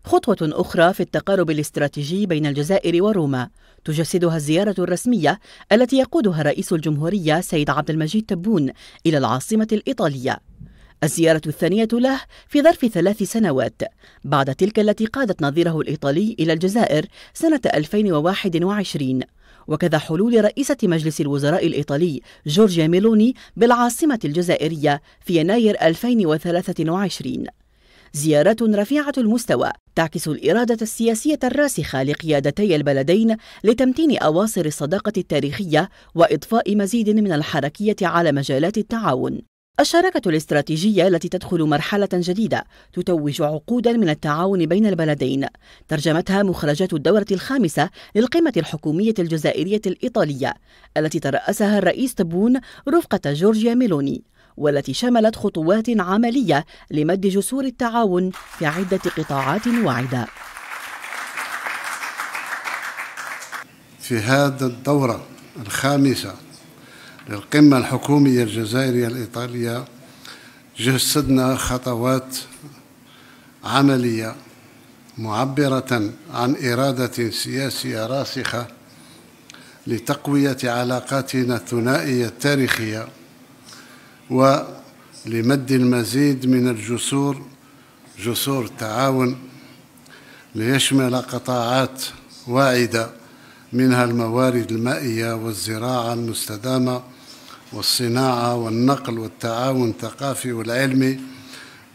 خطوة أخرى في التقارب الاستراتيجي بين الجزائر وروما تجسدها الزيارة الرسمية التي يقودها رئيس الجمهورية سيد عبد المجيد تبون إلى العاصمة الإيطالية، الزيارة الثانية له في ظرف 3 سنوات بعد تلك التي قادت نظيره الإيطالي إلى الجزائر سنة 2021، وكذا حلول رئيسة مجلس الوزراء الإيطالي جورجيا ميلوني بالعاصمة الجزائرية في يناير 2023. زيارات رفيعة المستوى تعكس الإرادة السياسية الراسخة لقيادتي البلدين لتمتين أواصر الصداقة التاريخية وإضفاء مزيد من الحركية على مجالات التعاون. الشراكة الاستراتيجية التي تدخل مرحلة جديدة تتوج عقودا من التعاون بين البلدين ترجمتها مخرجات الدورة الخامسة للقمة الحكومية الجزائرية الإيطالية التي ترأسها الرئيس تبون رفقة جورجيا ميلوني، والتي شملت خطوات عملية لمد جسور التعاون في عدة قطاعات واعدة. في هذه الدورة الخامسة للقمة الحكومية الجزائرية الإيطالية جسدنا خطوات عملية معبرة عن إرادة سياسية راسخة لتقوية علاقاتنا الثنائية التاريخية ولمد المزيد من جسور التعاون ليشمل قطاعات واعدة منها الموارد المائية والزراعة المستدامة والصناعة والنقل والتعاون الثقافي والعلمي،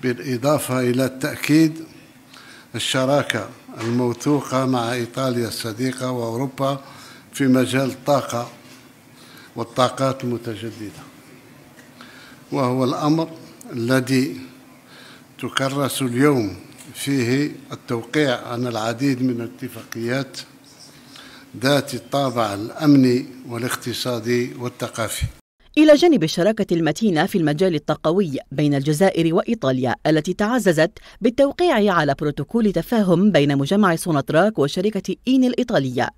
بالإضافة إلى التأكيد الشراكة الموثوقة مع إيطاليا الصديقة وأوروبا في مجال الطاقة والطاقات المتجددة، وهو الأمر الذي تكرس اليوم فيه التوقيع عن العديد من الاتفاقيات ذات الطابع الأمني والاقتصادي والثقافي. إلى جانب الشراكة المتينة في المجال الطاقوي بين الجزائر وإيطاليا التي تعززت بالتوقيع على بروتوكول تفاهم بين مجمع سوناتراك وشركة إين الإيطالية،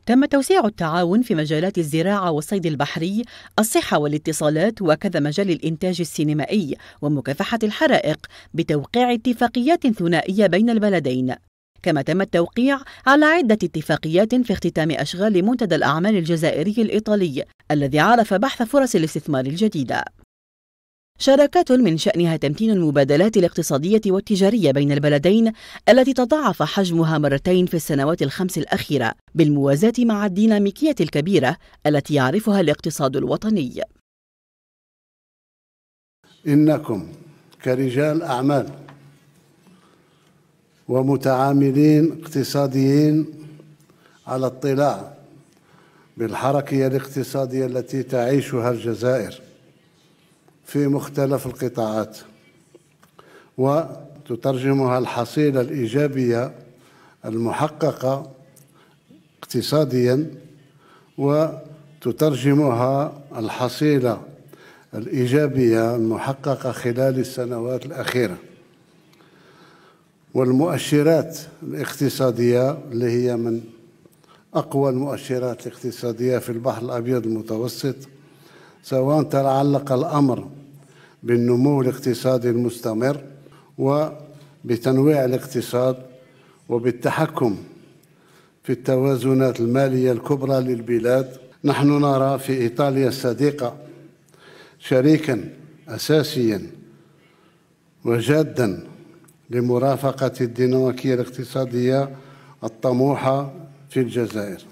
تم توسيع التعاون في مجالات الزراعة والصيد البحري، الصحة والاتصالات، وكذا مجال الإنتاج السينمائي ومكافحة الحرائق بتوقيع اتفاقيات ثنائية بين البلدين. كما تم التوقيع على عدة اتفاقيات في اختتام أشغال منتدى الأعمال الجزائري الإيطالي الذي عرف بحث فرص الاستثمار الجديدة. شراكات من شأنها تمتين المبادلات الاقتصادية والتجارية بين البلدين التي تضاعف حجمها مرتين في السنوات ال5 الأخيرة بالموازاة مع الديناميكية الكبيرة التي يعرفها الاقتصاد الوطني. إنكم كرجال أعمال ومتعاملين اقتصاديين على اطلاع بالحركة الاقتصادية التي تعيشها الجزائر في مختلف القطاعات، وتترجمها الحصيلة الإيجابية المحققة اقتصاديا، وتترجمها الحصيلة الإيجابية المحققة خلال السنوات الأخيرة. والمؤشرات الاقتصادية اللي هي من أقوى المؤشرات الاقتصادية في البحر الأبيض المتوسط، سواء تعلق الأمر بالنمو الاقتصادي المستمر وبتنويع الاقتصاد وبالتحكم في التوازنات المالية الكبرى للبلاد. نحن نرى في إيطاليا الصديقة شريكا أساسيا وجادا لمرافقة الديناميكية الاقتصادية الطموحة في الجزائر.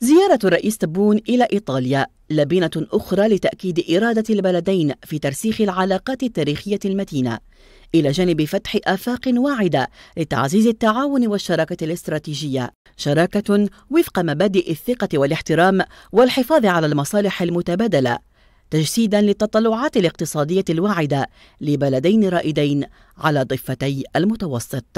زيارة الرئيس تبون إلى إيطاليا لبنة أخرى لتأكيد إرادة البلدين في ترسيخ العلاقات التاريخية المتينة، إلى جانب فتح آفاق واعدة لتعزيز التعاون والشراكة الاستراتيجية، شراكة وفق مبادئ الثقة والاحترام والحفاظ على المصالح المتبادلة، تجسيدا للتطلعات الاقتصادية الواعدة لبلدين رائدين على ضفتي المتوسط.